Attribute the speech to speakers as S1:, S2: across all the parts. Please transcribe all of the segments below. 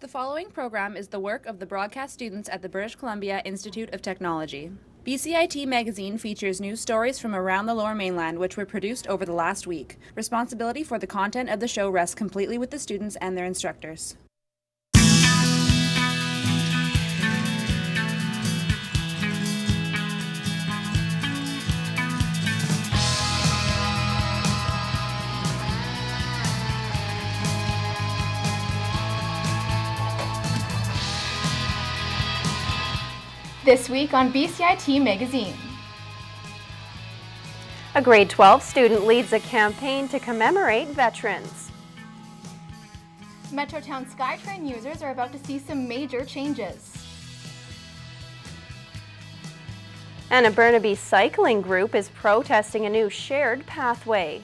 S1: The following program is the work of the broadcast students at the British Columbia Institute of Technology. BCIT Magazine features news stories from around the Lower Mainland which were produced over the last week. Responsibility for the content of the show rests completely with the students and their instructors.
S2: This week on BCIT Magazine.
S3: A grade 12 student leads a campaign to commemorate veterans.
S2: Metrotown SkyTrain users are about to see some major changes.
S3: And a Burnaby cycling group is protesting a new shared pathway.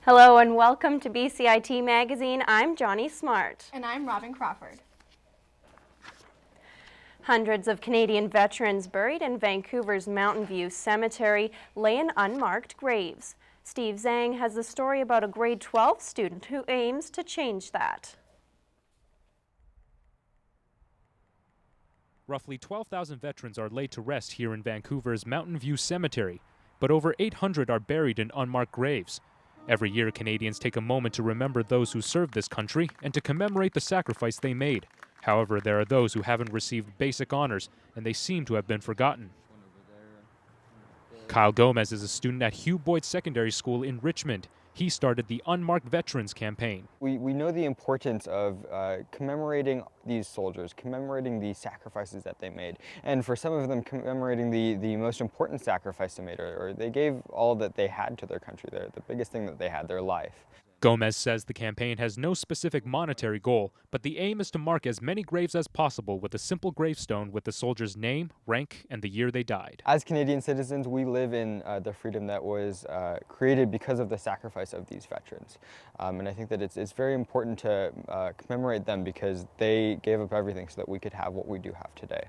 S3: Hello and welcome to BCIT Magazine. I'm Johnny Smart.
S2: And I'm Robin Crawford.
S3: Hundreds of Canadian veterans buried in Vancouver's Mountain View Cemetery lay in unmarked graves. Steve Zhang has the story about a grade 12 student who aims to change that.
S4: Roughly 12,000 veterans are laid to rest here in Vancouver's Mountain View Cemetery, but over 800 are buried in unmarked graves. Every year, Canadians take a moment to remember those who served this country and to commemorate the sacrifice they made. However, there are those who haven't received basic honors, and they seem to have been forgotten. Kyle Gomez is a student at Hugh Boyd Secondary School in Richmond. He started the Unmarked Veterans campaign.
S5: We know the importance of commemorating these soldiers, commemorating the sacrifices that they made, and for some of them commemorating the most important sacrifice they made, or they gave all that they had to their country, the biggest thing that they had, their life.
S4: Gomez says the campaign has no specific monetary goal, but the aim is to mark as many graves as possible with a simple gravestone with the soldier's name, rank, and the year they died.
S5: As Canadian citizens, we live in the freedom that was created because of the sacrifice of these veterans. And I think that it's very important to commemorate them because they gave up everything so that we could have what we do have today.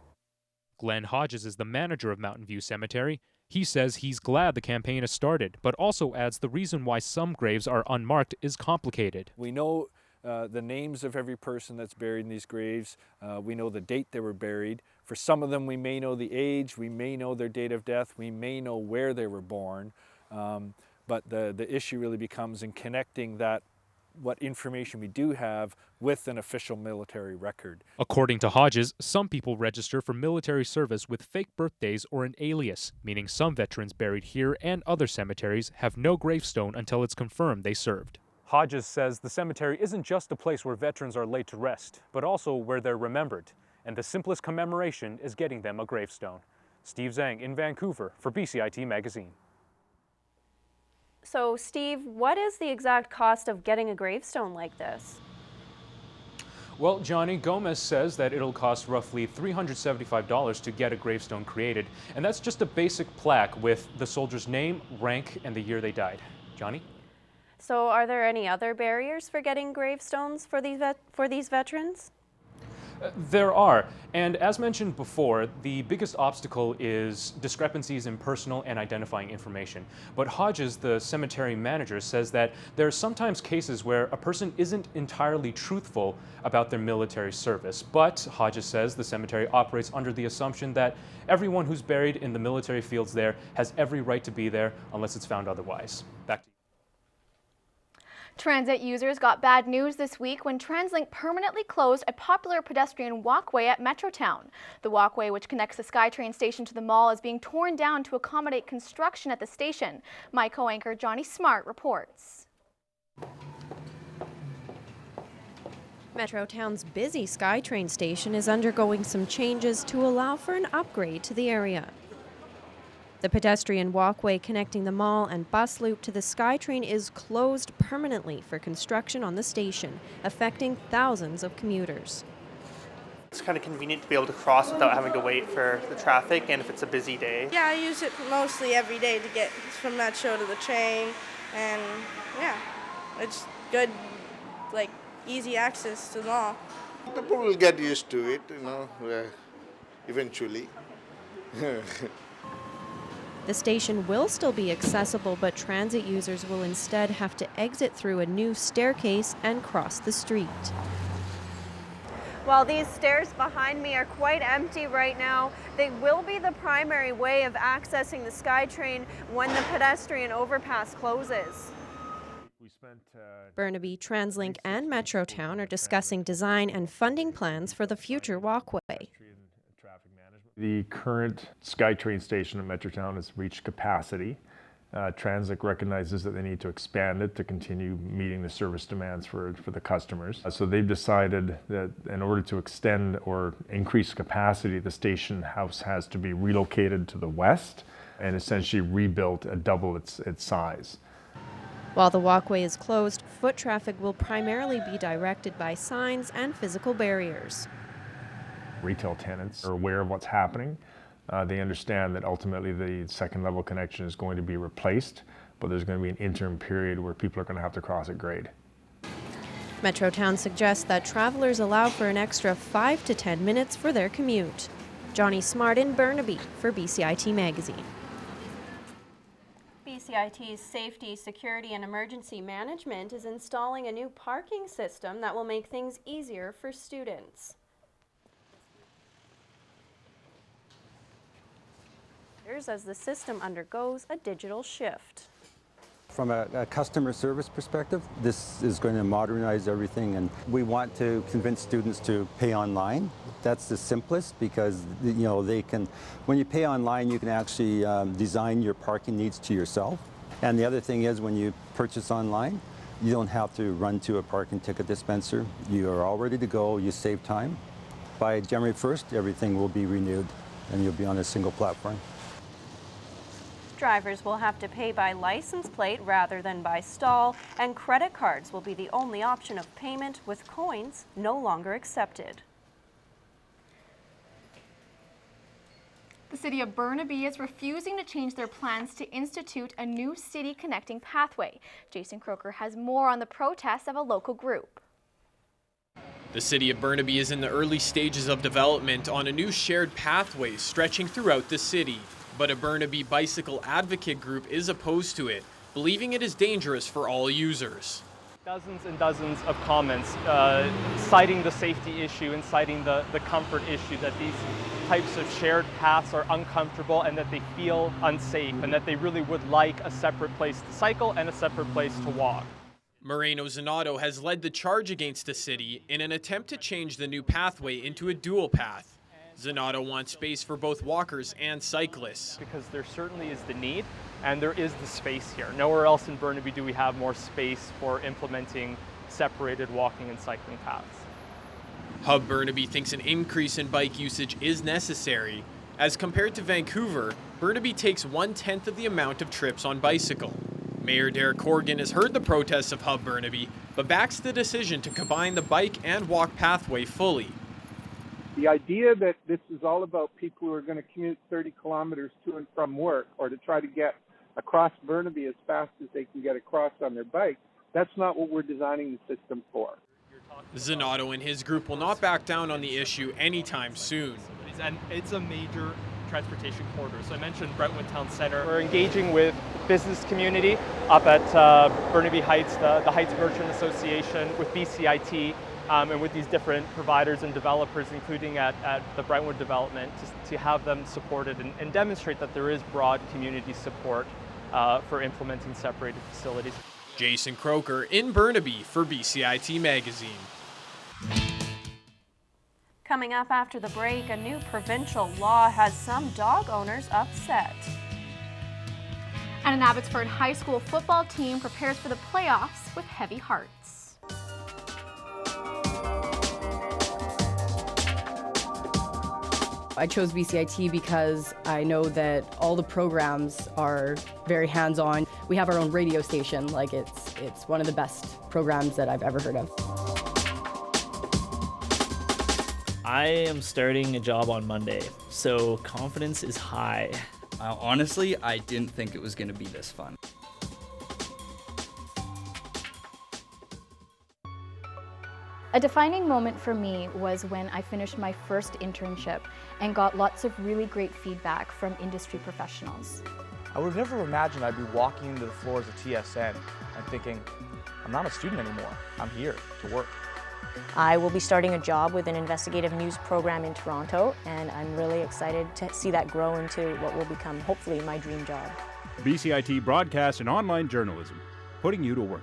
S4: Glenn Hodges is the manager of Mountain View Cemetery. He says he's glad the campaign has started, but also adds the reason why some graves are unmarked is complicated.
S6: We know the names of every person that's buried in these graves. We know the date they were buried. For some of them, we may know the age, we may know their date of death, we may know where they were born. But the issue really becomes in connecting that, what information we do have with an official military record.
S4: According to Hodges, some people register for military service with fake birthdays or an alias, meaning some veterans buried here and other cemeteries have no gravestone until it's confirmed they served. Hodges says the cemetery isn't just a place where veterans are laid to rest, but also where they're remembered, and the simplest commemoration is getting them a gravestone. Steve Zhang in Vancouver for BCIT Magazine.
S3: So, Steve, what is the exact cost of getting a gravestone like this?
S4: Well, Johnny, Gomez says that it'll cost roughly $375 to get a gravestone created, and that's just a basic plaque with the soldier's name, rank, and the year they died. Johnny?
S3: So, are there any other barriers for getting gravestones for these veterans?
S4: There are, and as mentioned before, the biggest obstacle is discrepancies in personal and identifying information. But Hodges, the cemetery manager, says that there are sometimes cases where a person isn't entirely truthful about their military service. But Hodges says the cemetery operates under the assumption that everyone who's buried in the military fields there has every right to be there unless it's found otherwise. Back to you.
S2: Transit users got bad news this week when TransLink permanently closed a popular pedestrian walkway at Metrotown. The walkway, which connects the SkyTrain station to the mall, is being torn down to accommodate construction at the station. My co-anchor Johnny Smart reports.
S7: Metrotown's busy SkyTrain station is undergoing some changes to allow for an upgrade to the area. The pedestrian walkway connecting the mall and bus loop to the SkyTrain is closed permanently for construction on the station, affecting thousands of commuters.
S8: It's kind of convenient to be able to cross without having to wait for the traffic, and if it's a busy day.
S9: Yeah, I use it mostly every day to get from Metro to the train, and yeah, it's good, like easy access to the mall.
S10: People will get used to it, eventually.
S7: The station will still be accessible, but transit users will instead have to exit through a new staircase and cross the street.
S3: While these stairs behind me are quite empty right now, they will be the primary way of accessing the SkyTrain when the pedestrian overpass closes.
S7: Burnaby, TransLink, and Metrotown are discussing design and funding plans for the future walkway.
S10: The current SkyTrain station at Metrotown has reached capacity. TransLink recognizes that they need to expand it to continue meeting the service demands for the customers. So they've decided that in order to extend or increase capacity, the station house has to be relocated to the west and essentially rebuilt at double its size.
S7: While the walkway is closed, foot traffic will primarily be directed by signs and physical barriers.
S10: Retail tenants are aware of what's happening. They understand that ultimately the second level connection is going to be replaced, but there's going to be an interim period where people are going to have to cross at grade.
S7: Metrotown suggests that travelers allow for an extra 5 to 10 minutes for their commute. Johnny Smart in Burnaby for BCIT Magazine.
S3: BCIT's Safety, Security and Emergency Management is installing a new parking system that will make things easier for students. As the system undergoes a digital shift.
S11: From a customer service perspective, this is going to modernize everything, and we want to convince students to pay online. That's the simplest because they can, when you pay online, you can actually design your parking needs to yourself. And the other thing is when you purchase online, you don't have to run to a parking ticket dispenser. You are all ready to go, you save time. By January 1st, everything will be renewed and you'll be on a single platform.
S3: Drivers will have to pay by license plate rather than by stall, and credit cards will be the only option of payment, with coins no longer accepted.
S2: The city of Burnaby is refusing to change their plans to institute a new city connecting pathway. Jason Croker has more on the protests of a local group.
S12: The city of Burnaby is in the early stages of development on a new shared pathway stretching throughout the city. But a Burnaby bicycle advocate group is opposed to it, believing it is dangerous for all users.
S13: Dozens and dozens of comments citing the safety issue and citing the comfort issue, that these types of shared paths are uncomfortable and that they feel unsafe and that they really would like a separate place to cycle and a separate place to walk.
S12: Moreno Zanotto has led the charge against the city in an attempt to change the new pathway into a dual path. Zanotto wants space for both walkers and cyclists.
S13: Because there certainly is the need, and there is the space here. Nowhere else in Burnaby do we have more space for implementing separated walking and cycling paths.
S12: Hub Burnaby thinks an increase in bike usage is necessary. As compared to Vancouver, Burnaby takes 1/10 of the amount of trips on bicycle. Mayor Derek Corrigan has heard the protests of Hub Burnaby, but backs the decision to combine the bike and walk pathway fully.
S14: The idea that this is all about people who are going to commute 30 kilometers to and from work, or to try to get across Burnaby as fast as they can get across on their bike, that's not what we're designing the system for.
S12: Zanotto and his group will not back down on the issue anytime soon.
S13: And it's a major transportation corridor. So I mentioned Brentwood Town Center. We're engaging with business community up at Burnaby Heights, the Heights Merchant Association, with BCIT, and with these different providers and developers, including at the Brentwood development, to have them supported and demonstrate that there is broad community support for implementing separated facilities.
S12: Jason Croker in Burnaby for BCIT Magazine.
S3: Coming up after the break, a new provincial law has some dog owners upset.
S2: And an Abbotsford High School football team prepares for the playoffs with heavy hearts.
S15: I chose BCIT because I know that all the programs are very hands-on. We have our own radio station. Like it's one of the best programs that I've ever heard of.
S16: I am starting a job on Monday, so confidence is high.
S17: Honestly, I didn't think it was going to be this fun.
S2: A A defining moment for me was when I finished my first internship and got lots of really great feedback from industry professionals.
S18: I would have never imagined I'd be walking into the floors of TSN and thinking, I'm not a student anymore, I'm here to work.
S19: I will be starting a job with an investigative news program in Toronto, and I'm really excited to see that grow into what will become, hopefully, my dream job.
S20: BCIT Broadcast and Online Journalism, putting you to work.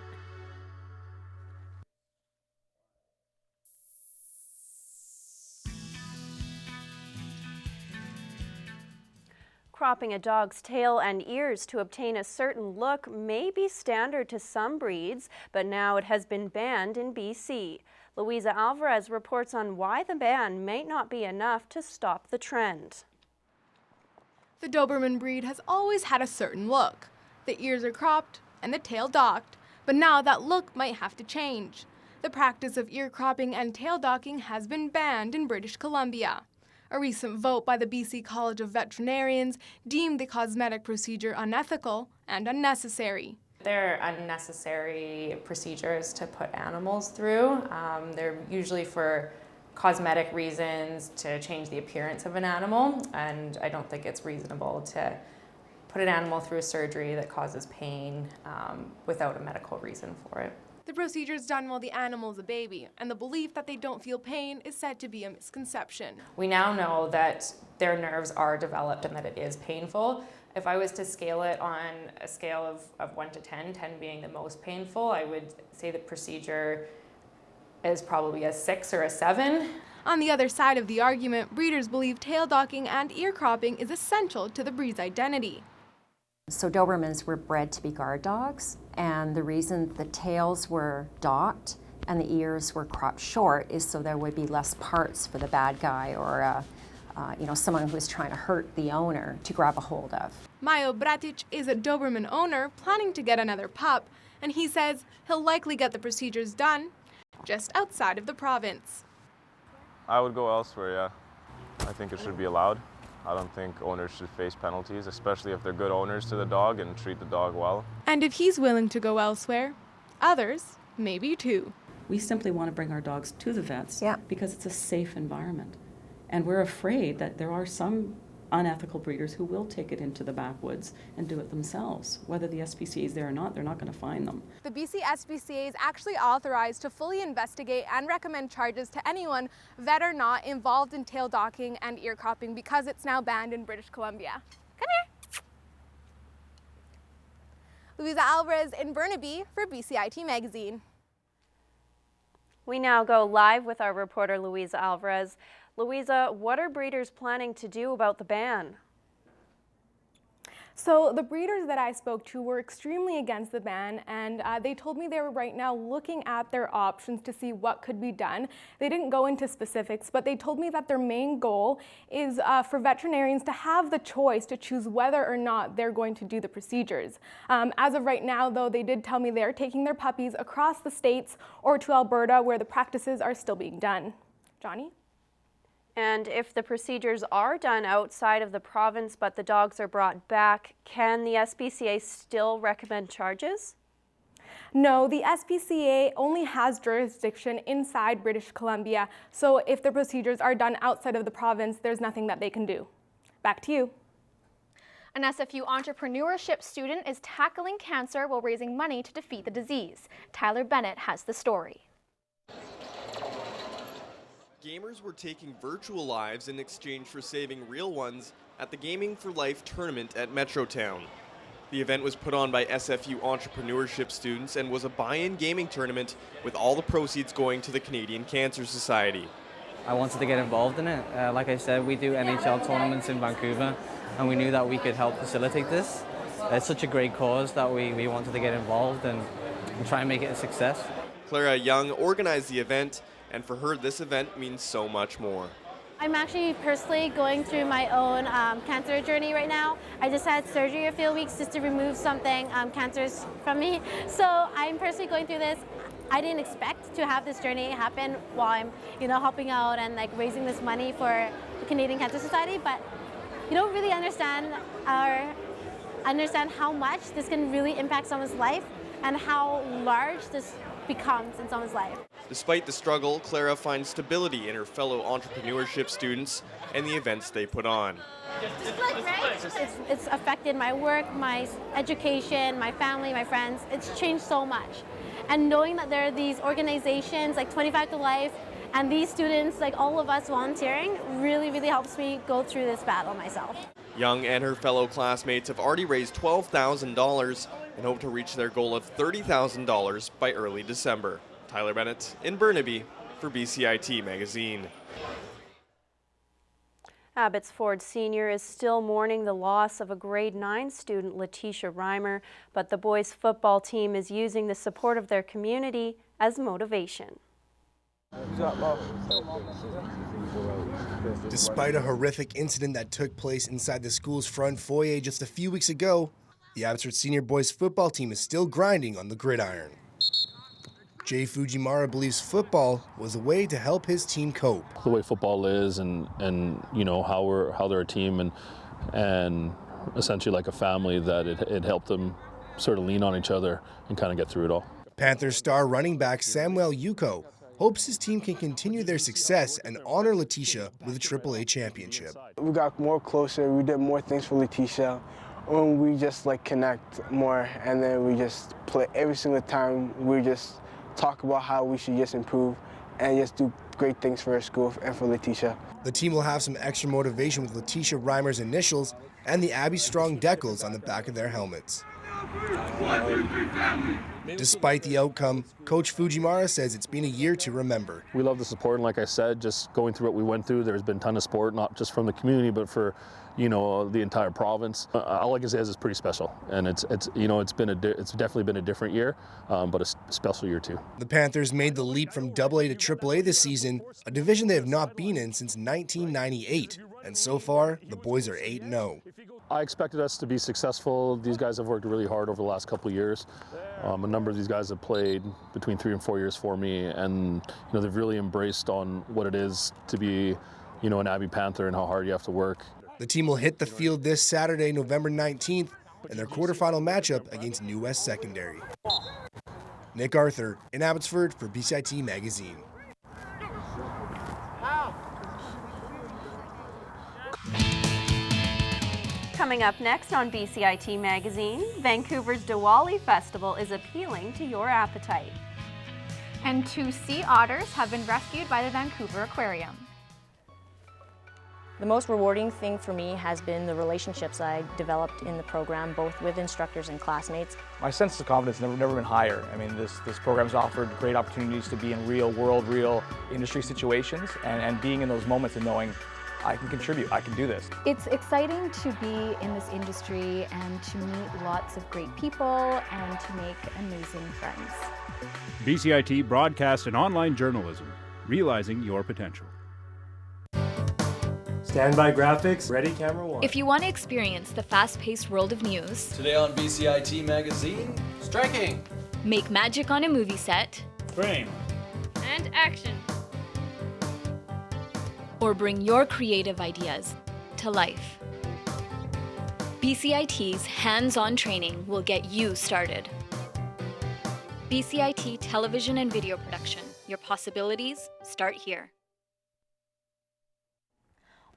S3: Cropping a dog's tail and ears to obtain a certain look may be standard to some breeds, but now it has been banned in BC. Louisa Alvarez reports on why the ban might not be enough to stop the trend.
S21: The Doberman breed has always had a certain look. The ears are cropped and the tail docked, but now that look might have to change. The practice of ear cropping and tail docking has been banned in British Columbia. A recent vote by the BC College of Veterinarians deemed the cosmetic procedure unethical and unnecessary.
S22: They're unnecessary procedures to put animals through. They're usually for cosmetic reasons, to change the appearance of an animal, and I don't think it's reasonable to put an animal through a surgery that causes pain without a medical reason for it.
S21: The procedure is done while the animal is a baby, and the belief that they don't feel pain is said to be a misconception.
S22: We now know that their nerves are developed and that it is painful. If I was to scale it on a scale of 1 to 10, 10 being the most painful, I would say the procedure is probably a 6 or a 7.
S21: On the other side of the argument, breeders believe tail docking and ear cropping is essential to the breed's identity.
S23: So Dobermans were bred to be guard dogs, and the reason the tails were docked and the ears were cropped short is so there would be less parts for the bad guy or someone who was trying to hurt the owner to grab a hold of.
S21: Majo Bratic is a Doberman owner planning to get another pup, and he says he'll likely get the procedures done just outside of the province.
S24: I would go elsewhere, yeah. I think it should be allowed. I don't think owners should face penalties, especially if they're good owners to the dog and treat the dog well.
S21: And if he's willing to go elsewhere, others maybe too.
S25: We simply want to bring our dogs to the vets because it's a safe environment. And we're afraid that there are some unethical breeders who will take it into the backwoods and do it themselves. Whether the SPCA is there or not, they're not going to find them.
S21: The BC SPCA is actually authorized to fully investigate and recommend charges to anyone, vet or not, involved in tail docking and ear cropping because it's now banned in British Columbia. Come here! Louisa Alvarez in Burnaby for BCIT Magazine.
S3: We now go live with our reporter Louisa Alvarez. Louisa, what are breeders planning to do about the ban?
S21: So the breeders that I spoke to were extremely against the ban, and they told me they were right now looking at their options to see what could be done. They didn't go into specifics, but they told me that their main goal is for veterinarians to have the choice to choose whether or not they're going to do the procedures. As of right now, though, they did tell me they're taking their puppies across the states or to Alberta, where the practices are still being done. Johnny?
S3: And if the procedures are done outside of the province but the dogs are brought back, can the SPCA still recommend charges?
S21: No, the SPCA only has jurisdiction inside British Columbia, so if the procedures are done outside of the province, there's nothing that they can do. Back to you.
S2: An SFU entrepreneurship student is tackling cancer while raising money to defeat the disease. Tyler Bennett has the story.
S26: Gamers were taking virtual lives in exchange for saving real ones at the Gaming for Life tournament at Metrotown. The event was put on by SFU entrepreneurship students and was a buy-in gaming tournament with all the proceeds going to the Canadian Cancer Society.
S27: I wanted to get involved in it. Like I said, we do NHL tournaments in Vancouver, and we knew that we could help facilitate this. It's such a great cause that we wanted to get involved and try and make it a success.
S26: Clara Young organized the event, and for her, this event means so much more.
S28: I'm actually personally going through my own cancer journey right now. I just had surgery a few weeks just to remove something, cancers from me. So I'm personally going through this. I didn't expect to have this journey happen while I'm, helping out and raising this money for the Canadian Cancer Society. But you don't really understand how much this can really impact someone's life and how large this becomes in someone's life.
S26: Despite the struggle, Clara finds stability in her fellow entrepreneurship students and the events they put on.
S28: It's affected my work, my education, my family, my friends. It's changed so much. And knowing that there are these organizations like 25 to Life and these students, like all of us volunteering, really, really helps me go through this battle myself.
S26: Young and her fellow classmates have already raised $12,000 and hope to reach their goal of $30,000 by early December. Tyler Bennett in Burnaby for BCIT Magazine.
S3: Abbotsford Senior is still mourning the loss of a grade 9 student, Letitia Reimer, but the boys' football team is using the support of their community as motivation.
S1: Despite a horrific incident that took place inside the school's front foyer just a few weeks ago, the Abbotsford Senior boys' football team is still grinding on the gridiron. Jay Fujimara believes football was a way to help his team cope.
S4: The way football is, and you know how they're a team, and essentially like a family, that it helped them sort of lean on each other and kind of get through it all.
S1: Panthers star running back Samuel Yuko hopes his team can continue their success and honor Letitia with a AAA championship.
S5: We got more closer. We did more things for Letitia. When we just connect more, and then we just play every single time. We just talk about how we should just improve and just do great things for our school and for Letitia.
S1: The team will have some extra motivation with Letitia Reimer's initials and the Abby Strong decals on the back of their helmets. Despite the outcome, Coach Fujimara says it's been a year to remember.
S4: We love the support, and like I said, just going through what we went through, there's been a ton of support, not just from the community, but for the entire province. All I can say is it's pretty special, and it's definitely been a different year, but a special year too.
S1: The Panthers made the leap from AA to AAA this season, a division they have not been in since 1998, and so far the boys are 8-0.
S4: I expected us to be successful. These guys have worked really hard over the last couple of years. A number of these guys have played between 3 and 4 years for me, and they've really embraced on what it is to be an Abbey Panther and how hard you have to work.
S1: The team will hit the field this Saturday, November 19th, in their quarterfinal matchup against New West Secondary. Nick Arthur in Abbotsford for BCIT Magazine.
S3: Coming up next on BCIT Magazine, Vancouver's Diwali Festival is appealing to your appetite.
S2: And 2 sea otters have been rescued by the Vancouver Aquarium.
S19: The most rewarding thing for me has been the relationships I developed in the program, both with instructors and classmates.
S18: My sense of confidence has never been higher. I mean, this program's offered great opportunities to be in real world, real industry situations, and being in those moments and knowing I can contribute, I can do this.
S6: It's exciting to be in this industry and to meet lots of great people and to make amazing friends.
S20: BCIT Broadcast and Online Journalism, realizing your potential.
S7: Standby graphics, ready camera 1.
S8: If you want to experience the fast-paced world of news,
S9: today on BCIT Magazine, striking,
S8: make magic on a movie set,
S7: frame,
S8: and action, or bring your creative ideas to life, BCIT's hands-on training will get you started. BCIT Television and Video Production. Your possibilities start here.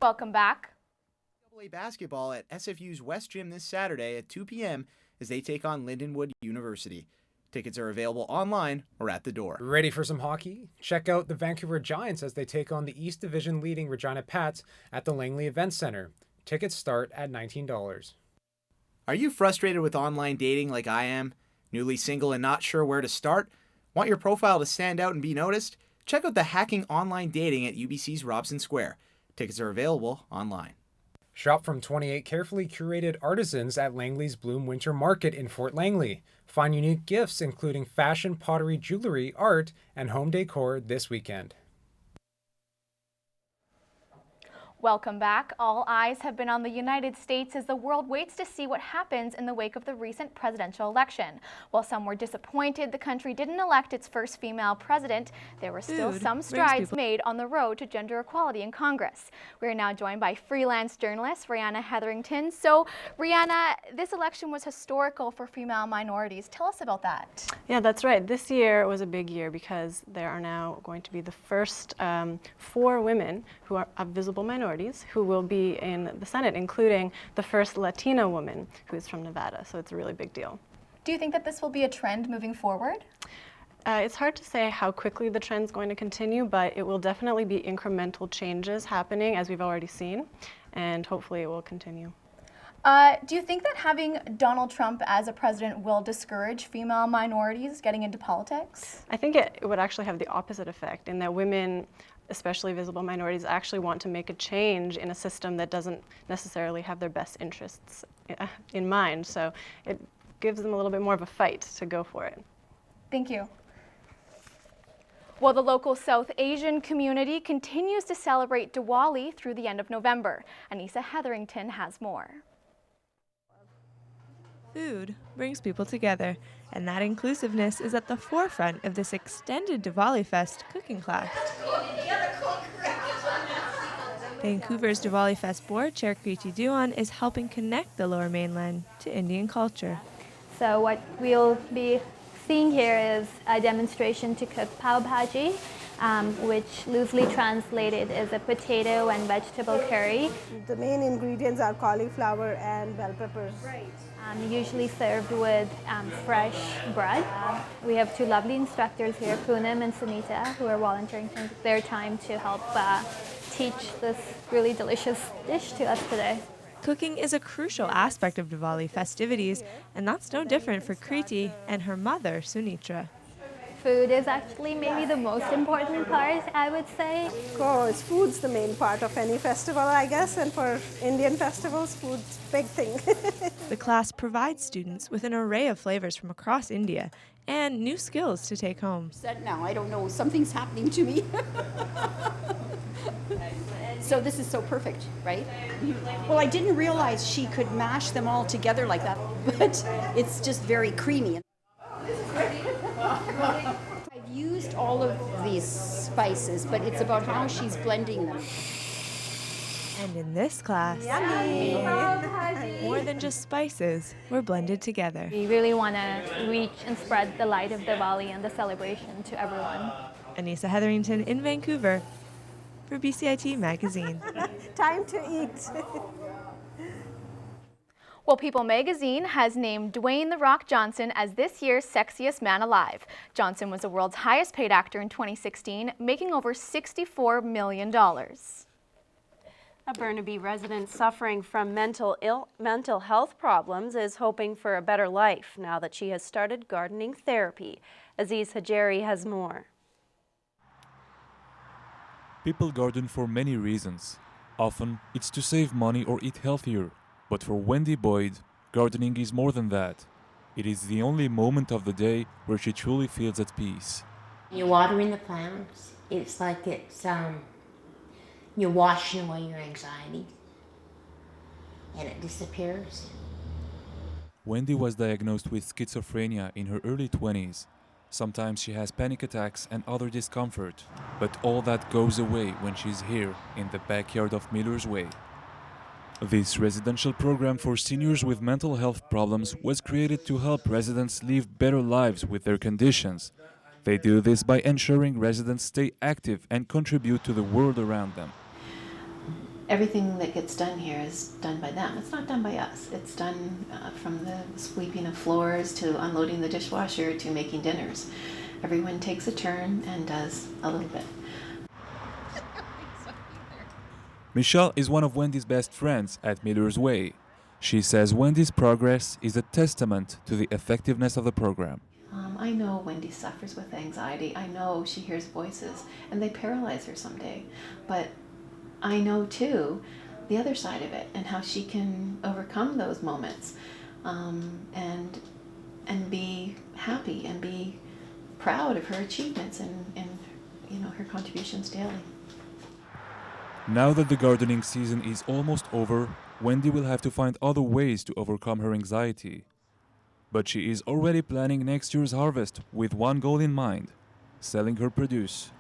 S2: Welcome back.
S10: AA basketball at SFU's West Gym this Saturday at 2 p.m. as they take on Lindenwood University. Tickets are available online or at the door.
S29: Ready for some hockey? Check out the Vancouver Giants as they take on the East Division leading Regina Pats at the Langley Events Center. Tickets start at $19.
S10: Are you frustrated with online dating like I am? Newly single and not sure where to start? Want your profile to stand out and be noticed? Check out the Hacking Online Dating at UBC's Robson Square. Tickets are available online.
S29: Shop from 28 carefully curated artisans at Langley's Bloom Winter Market in Fort Langley. Find unique gifts including fashion, pottery, jewelry, art, and home decor this weekend.
S2: Welcome back. All eyes have been on the United States as the world waits to see what happens in the wake of the recent presidential election. While some were disappointed the country didn't elect its first female president, there were still some strides made on the road to gender equality in Congress. We are now joined by freelance journalist Rihanna Hetherington. So, Rihanna, this election was historical for female minorities. Tell us about that.
S11: Yeah, that's right. This year was a big year because there are now going to be the first 4 women who are visible minorities who will be in the Senate, including the first Latina woman who is from Nevada. So it's a really big deal.
S2: Do you think that this will be a trend moving forward?
S11: It's hard to say how quickly the trend's going to continue, but it will definitely be incremental changes happening, as we've already seen, and hopefully it will continue.
S2: Do you think that having Donald Trump as a president will discourage female minorities getting into politics?
S11: I think it would actually have the opposite effect, in that women, especially visible minorities, actually want to make a change in a system that doesn't necessarily have their best interests in mind. So it gives them a little bit more of a fight to go for it.
S2: Thank you. Well, the local South Asian community continues to celebrate Diwali through the end of November. Anissa Hetherington has more.
S12: Food brings people together, and that inclusiveness is at the forefront of this extended Diwali Fest cooking class. Vancouver's Diwali Fest board chair Kriti Duan is helping connect the Lower Mainland to Indian culture.
S13: So what we'll be seeing here is a demonstration to cook pav bhaji, which loosely translated is a potato and vegetable curry.
S14: The main ingredients are cauliflower and bell peppers.
S13: Usually served with fresh bread. We have 2 lovely instructors here, Poonam and Sunita, who are volunteering their time to help teach this really delicious dish to us today.
S12: Cooking is a crucial aspect of Diwali festivities, and that's no different for Kriti and her mother, Sunitra.
S13: Food is actually maybe the most important part, I would say.
S14: Of course, food's the main part of any festival, I guess, and for Indian festivals, food's a big thing.
S12: The class provides students with an array of flavors from across India and new skills to take home.
S15: Now, I don't know, something's happening to me. So this is so perfect, right? Well, I didn't realize she could mash them all together like that, but it's just very creamy. I've used all of these spices, but it's about how she's blending them.
S12: And in this class, more than just spices were blended together.
S13: We really want to reach and spread the light of Diwali and the celebration to everyone.
S12: Anissa Hetherington in Vancouver for BCIT Magazine.
S14: Time to eat.
S2: Well, People magazine has named Dwayne "The Rock" Johnson as this year's sexiest man alive. Johnson was the world's highest paid actor in 2016, making over $64 million.
S3: A Burnaby resident suffering from mental health problems is hoping for a better life now that she has started gardening therapy. Aziz Hajeri has more.
S16: People garden for many reasons. Often, it's to save money or eat healthier. But for Wendy Boyd, gardening is more than that. It is the only moment of the day where she truly feels at peace.
S17: You're watering the plants. It's like you're washing away your anxiety, and it disappears.
S16: Wendy was diagnosed with schizophrenia in her early 20s. Sometimes she has panic attacks and other discomfort, but all that goes away when she's here in the backyard of Miller's Way. This residential program for seniors with mental health problems was created to help residents live better lives with their conditions. They do this by ensuring residents stay active and contribute to the world around them.
S22: Everything that gets done here is done by them. It's not done by us. It's done from the sweeping of floors to unloading the dishwasher to making dinners. Everyone takes a turn and does a little bit.
S16: Michelle is one of Wendy's best friends at Miller's Way. She says Wendy's progress is a testament to the effectiveness of the program.
S22: I know Wendy suffers with anxiety. I know she hears voices and they paralyze her someday. But I know too the other side of it and how she can overcome those moments and be happy and be proud of her achievements and her contributions daily.
S16: Now that the gardening season is almost over, Wendy will have to find other ways to overcome her anxiety. But she is already planning next year's harvest with one goal in mind: selling her produce.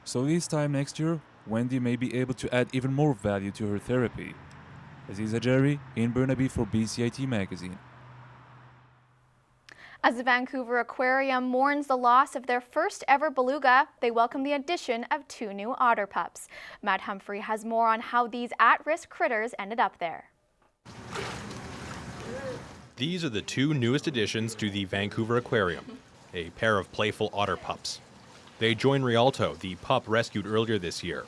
S16: So this time next year, Wendy may be able to add even more value to her therapy. Aziza Jerry in Burnaby for BCIT Magazine.
S2: As the Vancouver Aquarium mourns the loss of their first ever beluga, they welcome the addition of 2 new otter pups. Matt Humphrey has more on how these at-risk critters ended up there.
S4: These are the 2 newest additions to the Vancouver Aquarium, a pair of playful otter pups. They join Rialto, the pup rescued earlier this year.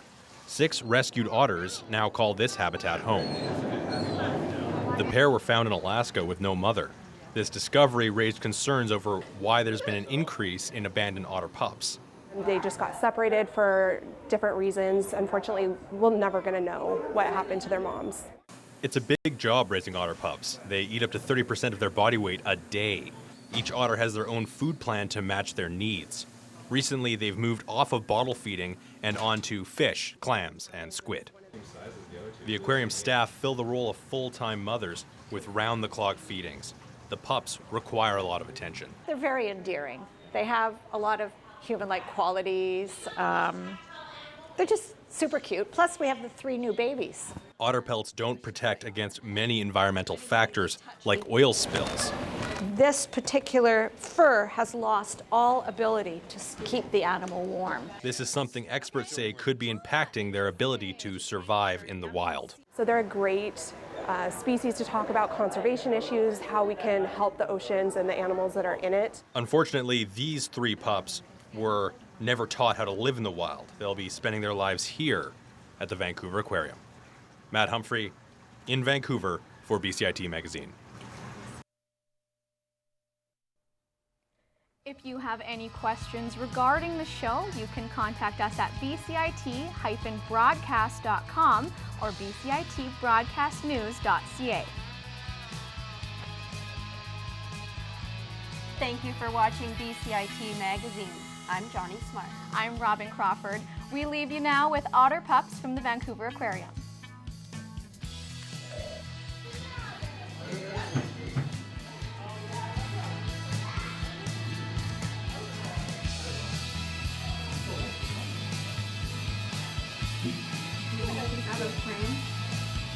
S4: 6 rescued otters now call this habitat home. The pair were found in Alaska with no mother. This discovery raised concerns over why there's been an increase in abandoned otter pups.
S5: They just got separated for different reasons. Unfortunately, we're never going to know what happened to their moms.
S4: It's a big job raising otter pups. They eat up to 30% of their body weight a day. Each otter has their own food plan to match their needs. Recently, they've moved off of bottle feeding and onto fish, clams, and squid. The aquarium staff fill the role of full-time mothers with round-the-clock feedings. The pups require a lot of attention.
S21: They're very endearing. They have a lot of human-like qualities. They're just super cute. Plus, we have the 3 new babies.
S4: Otter pelts don't protect against many environmental factors, like oil spills.
S21: This particular fur has lost all ability to keep the animal warm.
S4: This is something experts say could be impacting their ability to survive in the wild.
S5: So they're a great species to talk about conservation issues, how we can help the oceans and the animals that are in it.
S4: Unfortunately, these 3 pups were never taught how to live in the wild. They'll be spending their lives here at the Vancouver Aquarium. Matt Humphrey in Vancouver for BCIT Magazine.
S2: If you have any questions regarding the show, you can contact us at bcit-broadcast.com or bcitbroadcastnews.ca.
S3: Thank you for watching BCIT Magazine. I'm Johnny Smart.
S2: I'm Robin Crawford. We leave you now with otter pups from the Vancouver Aquarium.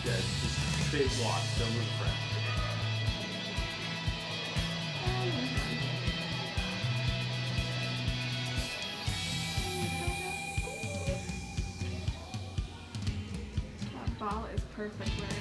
S4: Yeah, just stay blocked, don't move the frame.
S22: That ball is perfect where